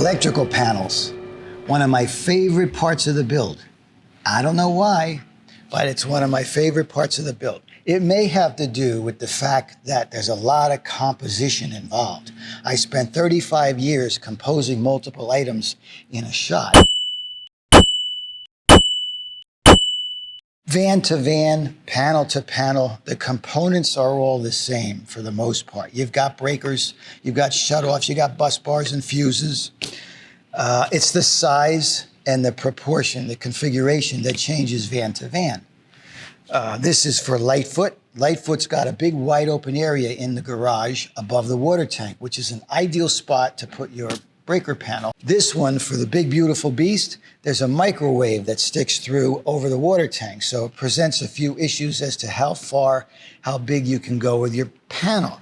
Electrical panels, one of my favorite parts of the build. I don't know why, but it's one of my favorite parts of the build. It may have to do with the fact that there's a lot of composition involved. I spent 35 years composing multiple items in a shot. Van to van, panel to panel, the components are all the same for the most part. You've got breakers, you've got shutoffs, you've got bus bars and fuses. It's the size and the proportion, the configuration that changes van to van. This is for Lightfoot. Lightfoot's got a big wide open area in the garage above the water tank, which is an ideal spot to put your breaker panel. This one, for the big beautiful beast, there's a microwave that sticks through over the water tank, so it presents a few issues as to how big you can go with your panel.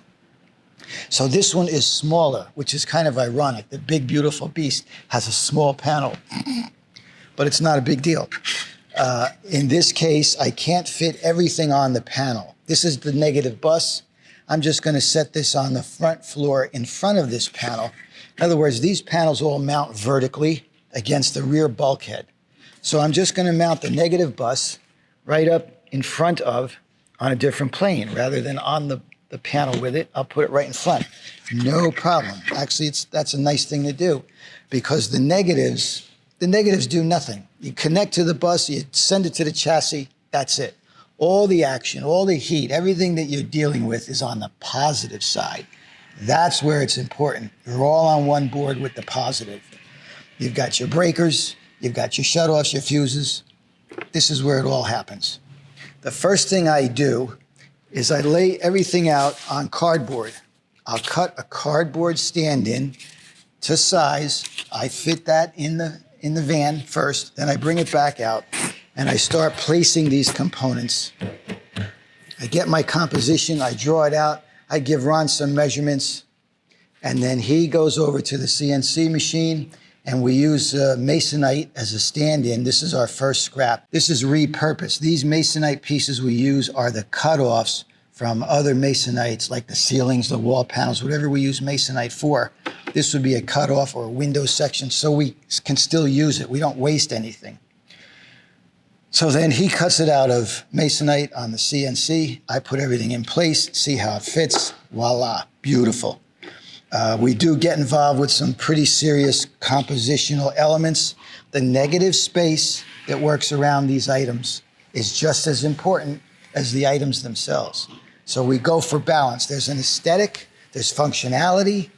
So this one is smaller, which is kind of ironic. The big beautiful beast has a small panel, but it's not a big deal. In this case, I can't fit everything on the panel. This is the negative bus. I'm just going to set this on the front floor in front of this panel. In other words, these panels all mount vertically against the rear bulkhead. So I'm just going to mount the negative bus right up in front of, on a different plane. Rather than on the panel with it, I'll put it right in front. No problem. Actually, that's a nice thing to do, because the negatives do nothing. You connect to the bus, you send it to the chassis, that's it. All the action, all the heat, everything that you're dealing with is on the positive side. That's where it's important. You're all on one board with the positive. You've got your breakers, you've got your shutoffs, your fuses. This is where it all happens. The first thing I do is I lay everything out on cardboard. I'll cut a cardboard stand-in to size. I fit that in the van first, then I bring it back out and I start placing these components. I get my composition, I draw it out, I give Ron some measurements, and then he goes over to the CNC machine and we use masonite as a stand-in. This is our first scrap. This is repurposed. These masonite pieces we use are the cutoffs from other masonites, like the ceilings, the wall panels, whatever we use masonite for. This would be a cutoff or a window section, so we can still use it. We don't waste anything. So then he cuts it out of masonite on the CNC. I put everything in place, see how it fits. Voila, beautiful. We do get involved with some pretty serious compositional elements. The negative space that works around these items is just as important as the items themselves. So we go for balance. There's an aesthetic, there's functionality,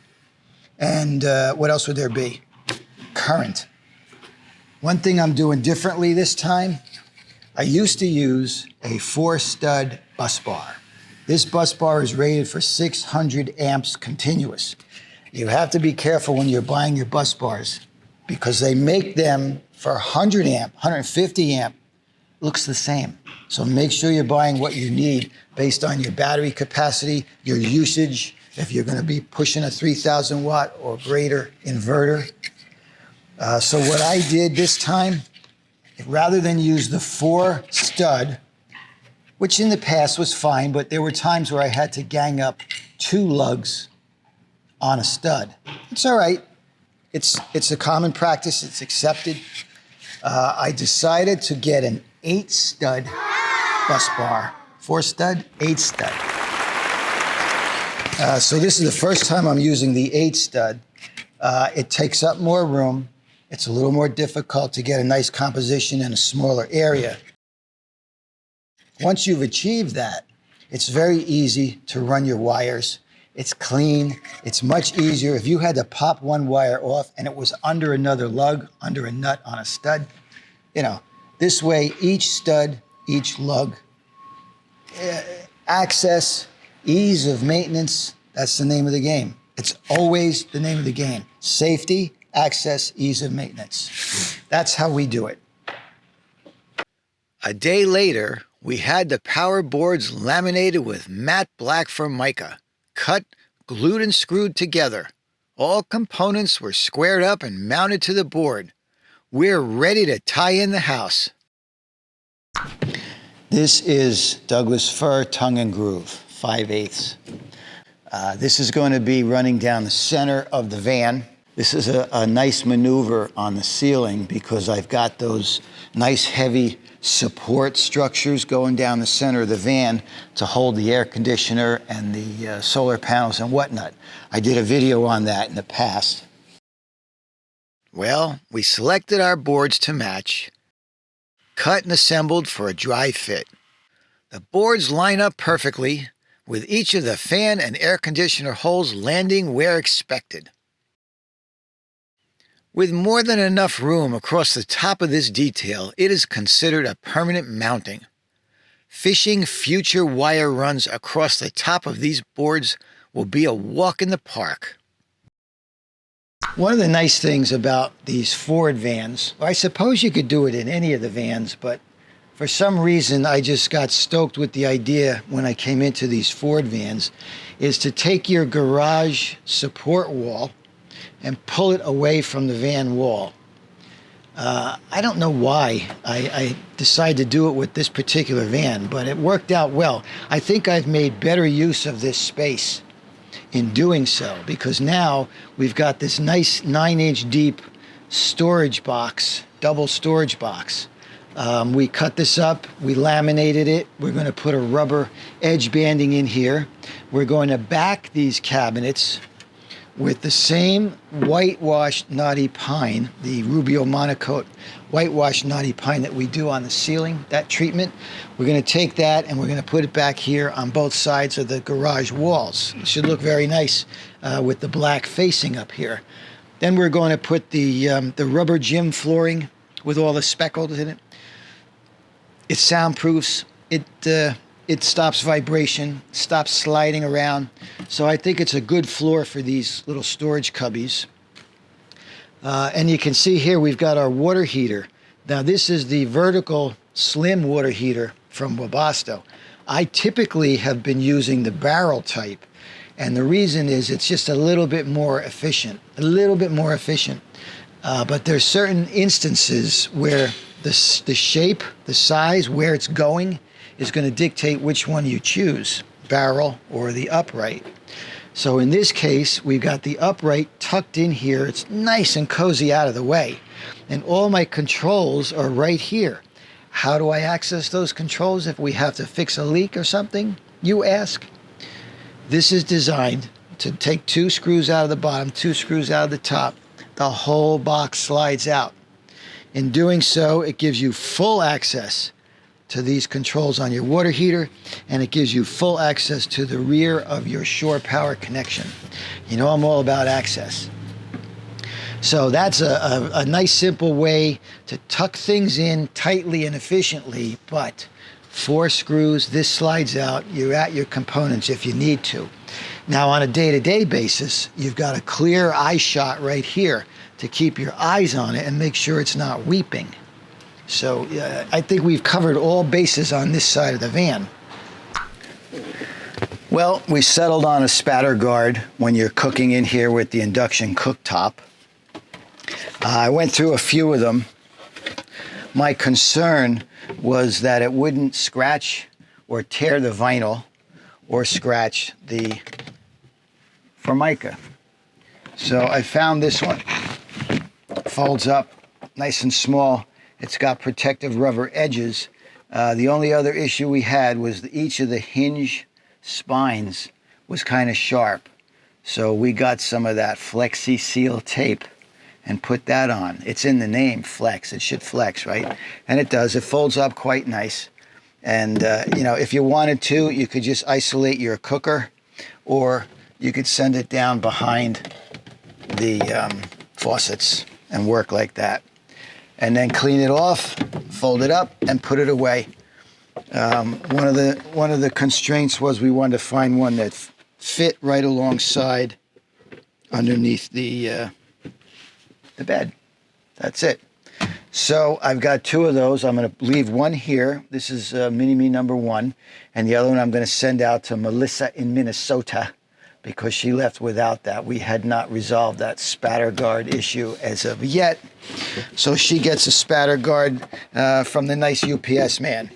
and what else would there be? Current. One thing I'm doing differently this time, I used to use a 4-stud bus bar. This bus bar is rated for 600 amps continuous. You have to be careful when you're buying your bus bars, because they make them for 100 amp, 150 amp, looks the same. So make sure you're buying what you need based on your battery capacity, your usage, if you're going to be pushing a 3,000 watt or greater inverter. So what I did this time, rather than use the 4-stud, which in the past was fine, but there were times where I had to gang up 2 lugs on a stud. It's all right. It's a common practice. It's accepted. I decided to get an 8-stud bus bar. 4-stud, 8-stud. So this is the first time I'm using the 8-stud. It takes up more room. It's a little more difficult to get a nice composition in a smaller area. Once you've achieved that, it's very easy to run your wires. It's clean. It's much easier. If you had to pop one wire off and it was under another lug, under a nut on a stud, this way each stud, each lug, access, ease of maintenance, that's the name of the game. It's always the name of the game. Safety, access, ease of maintenance. That's how we do it. A day later, we had the power boards laminated with matte black Formica, cut, glued and screwed together. All components were squared up and mounted to the board. We're ready to tie in the house. This is Douglas fir tongue and groove, 5/8. This is going to be running down the center of the van. This is a nice maneuver on the ceiling because I've got those nice heavy support structures going down the center of the van to hold the air conditioner and the solar panels and whatnot. I did a video on that in the past. Well, we selected our boards to match, cut and assembled for a dry fit. The boards line up perfectly, with each of the fan and air conditioner holes landing where expected. With more than enough room across the top of this detail, it is considered a permanent mounting. Fishing future wire runs across the top of these boards will be a walk in the park. One of the nice things about these Ford vans, I suppose you could do it in any of the vans, but for some reason I just got stoked with the idea when I came into these Ford vans, is to take your garage support wall and pull it away from the van wall. I don't know why I decided to do it with this particular van, but it worked out well. I think I've made better use of this space in doing so, because now we've got this nice 9-inch deep storage box, double storage box. We cut this up, we laminated it. We're going to put a rubber edge banding in here. We're going to back these cabinets with the same whitewashed knotty pine, the Rubio Monocoat whitewashed knotty pine that we do on the ceiling, that treatment. We're going to take that and we're going to put it back here on both sides of the garage walls. It should look very nice with the black facing up here. Then we're going to put the rubber gym flooring with all the speckles in it. It soundproofs. It stops vibration, stops sliding around. So I think it's a good floor for these little storage cubbies. And you can see here we've got our water heater. Now this is the vertical slim water heater from Webasto. I typically have been using the barrel type. And the reason is it's just a little bit more efficient, but there's certain instances where the shape, the size, where it's going is going to dictate which one you choose, barrel or the upright. So in this case, we've got the upright tucked in here. It's nice and cozy out of the way. And all my controls are right here. How do I access those controls if we have to fix a leak or something, you ask? This is designed to take 2 screws out of the bottom, 2 screws out of the top. The whole box slides out. In doing so, it gives you full access to these controls on your water heater, and it gives you full access to the rear of your shore power connection. You know I'm all about access. So that's a nice simple way to tuck things in tightly and efficiently, but 4 screws, this slides out, you're at your components if you need to. Now on a day-to-day basis, you've got a clear eye shot right here to keep your eyes on it and make sure it's not weeping. So I think we've covered all bases on this side of the van. Well, we settled on a Spatter Guard when you're cooking in here with the induction cooktop. I went through a few of them. My concern was that it wouldn't scratch or tear the vinyl or scratch the Formica. So I found this one. Folds up, nice and small. It's got protective rubber edges. The only other issue we had was that each of the hinge spines was kind of sharp. So we got some of that Flexi Seal tape and put that on. It's in the name, Flex. It should flex, right? And it does. It folds up quite nice. And, you know, if you wanted to, you could just isolate your cooker, or you could send it down behind the faucets and work like that. And then clean it off, fold it up, and put it away. One of the constraints was we wanted to find one that fit right alongside underneath the bed. That's it. So I've got 2 of those. I'm going to leave one here. This is Mini-Me number 1. And the other one I'm going to send out to Melissa in Minnesota because she left without that. We had not resolved that Spatter Guard issue as of yet. So she gets a Spatter Guard from the nice UPS man.